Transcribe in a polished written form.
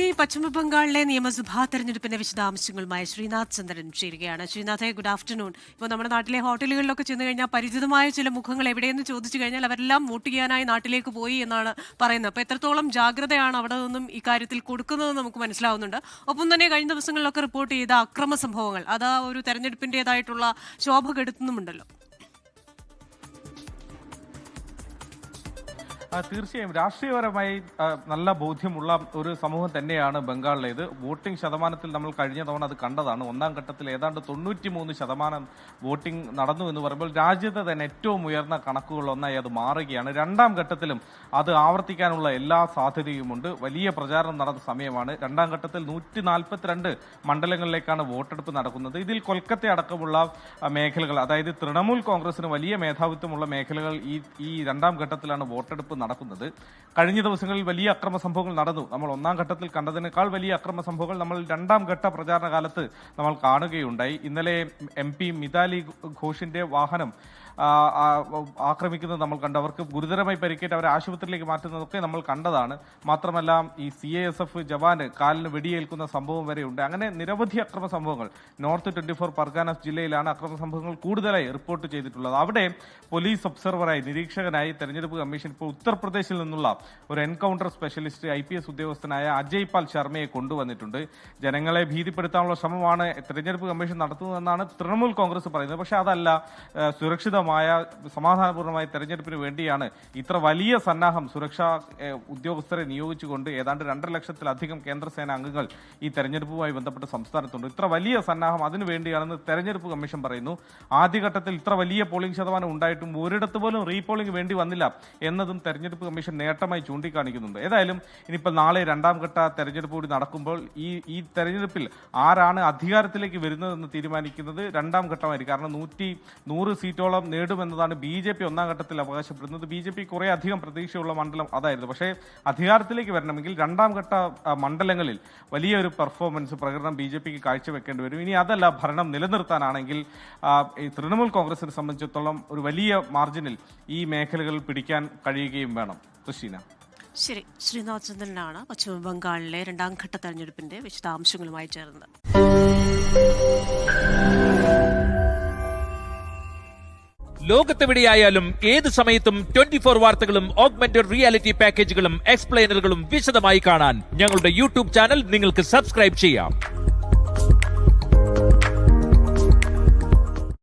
ഇനി പശ്ചിമബംഗാളിലെ നിയമസഭാ തെരഞ്ഞെടുപ്പിന്റെ വിശദാംശങ്ങളുമായി ശ്രീനാഥ് ചന്ദ്രൻ ചേരുകയാണ്. ശ്രീനാഥെ, ഗുഡ് ആഫ്റ്റർനൂൺ. ഇപ്പോൾ നമ്മുടെ നാട്ടിലെ ഹോട്ടലുകളിലൊക്കെ ചെന്ന് കഴിഞ്ഞാൽ പരിചിതമായ ചില മുഖങ്ങൾ എവിടെയെന്ന് ചോദിച്ചു കഴിഞ്ഞാൽ അവരെല്ലാം വോട്ട് ചെയ്യാനായി നാട്ടിലേക്ക് പോയി എന്നാണ് പറയുന്നത്. അപ്പോൾ എത്രത്തോളം ജാഗ്രതയാണ് അവിടെ നിന്നും ഇക്കാര്യത്തിൽ കൊടുക്കുന്നതെന്ന് നമുക്ക് മനസ്സിലാവുന്നുണ്ട്. ഒപ്പം തന്നെ കഴിഞ്ഞ ദിവസങ്ങളിലൊക്കെ റിപ്പോർട്ട് ചെയ്ത അക്രമ സംഭവങ്ങൾ അത് ഒരു തെരഞ്ഞെടുപ്പിന്റേതായിട്ടുള്ള ശോഭ കെടുത്തുന്നുമുണ്ടല്ലോ. തീർച്ചയായും രാഷ്ട്രീയപരമായി നല്ല ബോധ്യമുള്ള ഒരു സമൂഹം തന്നെയാണ് ബംഗാളിലേത്. വോട്ടിംഗ് ശതമാനത്തിൽ നമ്മൾ കഴിഞ്ഞ തവണ അത് കണ്ടതാണ്. ഒന്നാം ഘട്ടത്തിൽ ഏതാണ്ട് 93% വോട്ടിംഗ് നടന്നു എന്ന് പറയുമ്പോൾ രാജ്യത്തെ തന്നെ ഏറ്റവും ഉയർന്ന കണക്കുകളൊന്നായി അത് മാറുകയാണ്. രണ്ടാം ഘട്ടത്തിലും അത് ആവർത്തിക്കാനുള്ള എല്ലാ സാധ്യതയുമുണ്ട്. വലിയ പ്രചാരണം നടന്ന സമയമാണ്. രണ്ടാം ഘട്ടത്തിൽ 142 മണ്ഡലങ്ങളിലേക്കാണ് വോട്ടെടുപ്പ് നടക്കുന്നത്. ഇതിൽ കൊൽക്കത്ത അടക്കമുള്ള മേഖലകൾ, അതായത് തൃണമൂൽ കോൺഗ്രസിന് വലിയ മേധാവിത്വമുള്ള മേഖലകൾ ഈ രണ്ടാം ഘട്ടത്തിലാണ് വോട്ടെടുപ്പ് നടക്കുന്നത്. കഴിഞ്ഞ ദിവസങ്ങളിൽ വലിയ അക്രമ സംഭവങ്ങൾ നടന്നു. നമ്മൾ ഒന്നാം ഘട്ടത്തിൽ കണ്ടതിനേക്കാൾ വലിയ അക്രമ സംഭവങ്ങൾ നമ്മൾ രണ്ടാം ഘട്ട പ്രചാരണ കാലത്ത് നമ്മൾ കാണുകയുണ്ടായി. ഇന്നലെ MP മിതാലി ഘോഷിന്റെ വാഹനം ആക്രമിക്കുന്നത് നമ്മൾ കണ്ടു. അവർക്ക് ഗുരുതരമായി പരിക്കേറ്റ് അവരെ ആശുപത്രിയിലേക്ക് മാറ്റുന്നതൊക്കെ നമ്മൾ കണ്ടതാണ്. മാത്രമല്ല ഈ CASF ജവാന് കാലിന് വെടിയേൽക്കുന്ന സംഭവം വരെയുണ്ട്. അങ്ങനെ നിരവധി അക്രമ സംഭവങ്ങൾ നോർത്ത് 24 പർഗാനസ് ജില്ലയിലാണ് അക്രമ സംഭവങ്ങൾ കൂടുതലായി റിപ്പോർട്ട് ചെയ്തിട്ടുള്ളത്. അവിടെ പോലീസ് ഒബ്സർവറായി, നിരീക്ഷകനായി തെരഞ്ഞെടുപ്പ് കമ്മീഷൻ ഇപ്പോൾ ഉത്തർപ്രദേശിൽ നിന്നുള്ള ഒരു എൻകൗണ്ടർ സ്പെഷ്യലിസ്റ്റ് IPS ഉദ്യോഗസ്ഥനായ അജയ് പാൽ ശർമ്മയെ കൊണ്ടുവന്നിട്ടുണ്ട്. ജനങ്ങളെ ഭീതിപ്പെടുത്താനുള്ള ശ്രമമാണ് തെരഞ്ഞെടുപ്പ് കമ്മീഷൻ നടത്തുന്നതെന്നാണ് തൃണമൂൽ കോൺഗ്രസ് പറയുന്നത്. പക്ഷെ അതല്ല, സുരക്ഷിതമായ സമാധാനപൂർണമായ തെരഞ്ഞെടുപ്പിന് വേണ്ടിയാണ് ഇത്ര വലിയ സന്നാഹം സുരക്ഷാ ഉദ്യോഗസ്ഥരെ നിയോഗിച്ചുകൊണ്ട് ഏതാണ്ട് 2.5 ലക്ഷത്തിലധികം കേന്ദ്രസേന അംഗങ്ങൾ ഈ തെരഞ്ഞെടുപ്പുമായി ബന്ധപ്പെട്ട് സംസ്ഥാനത്തുണ്ട്. ഇത്ര വലിയ സന്നാഹം അതിനു വേണ്ടിയാണെന്ന് തെരഞ്ഞെടുപ്പ് കമ്മീഷൻ പറയുന്നു. ആദ്യഘട്ടത്തിൽ ഇത്ര വലിയ പോളിംഗ് ശതമാനം ഉണ്ടായിട്ടും ഒരിടത്ത് പോലും റീപോളിംഗ് വേണ്ടി വന്നില്ല എന്നതും തെരഞ്ഞെടുപ്പ് കമ്മീഷൻ നേട്ടമായി ചൂണ്ടിക്കാണിക്കുന്നുണ്ട്. ഏതായാലും ഇനിയിപ്പോൾ നാളെ രണ്ടാം ഘട്ട തെരഞ്ഞെടുപ്പ് കൂടി നടക്കുമ്പോൾ ഈ തെരഞ്ഞെടുപ്പിൽ ആരാണ് അധികാരത്തിലേക്ക് വരുന്നതെന്ന് തീരുമാനിക്കുന്നത് രണ്ടാം ഘട്ടമായിരിക്കും. കാരണം 100 സീറ്റോളം നേടുമെന്നതാണ് BJP ഒന്നാം ഘട്ടത്തിൽ അവകാശപ്പെടുന്നത്. BJP കുറെ അധികം പ്രതീക്ഷയുള്ള മണ്ഡലം അതായിരുന്നു. പക്ഷേ അധികാരത്തിലേക്ക് വരണമെങ്കിൽ രണ്ടാം ഘട്ട മണ്ഡലങ്ങളിൽ വലിയൊരു പെർഫോമൻസ് പ്രകടനം BJPക്ക് കാഴ്ചവെക്കേണ്ടി വരും. ഇനി അതല്ല, ഭരണം നിലനിർത്താനാണെങ്കിൽ തൃണമൂൽ കോൺഗ്രസിനെ സംബന്ധിച്ചിടത്തോളം ഒരു വലിയ മാർജിനിൽ ഈ മേഖലകളിൽ പിടിക്കാൻ കഴിയുകയും വേണം. കൃഷിന. ശരി, ശ്രീനാഥ് ചന്ദ്രനാണ് പശ്ചിമബംഗാളിലെ രണ്ടാം ഘട്ട തെരഞ്ഞെടുപ്പിന്റെ വിശദാംശങ്ങളുമായി ചേർന്നത്. ലോകത്തെവിടെയായാലും ഏത് സമയത്തും 24 വാർത്തകളും ഓഗ്മെന്റഡ് റിയാലിറ്റി പാക്കേജുകളും എക്സ്പ്ലെയിനറുകളും വിശദമായി കാണാൻ ഞങ്ങളുടെ YouTube ചാനൽ നിങ്ങൾക്ക് സബ്സ്ക്രൈബ് ചെയ്യാം.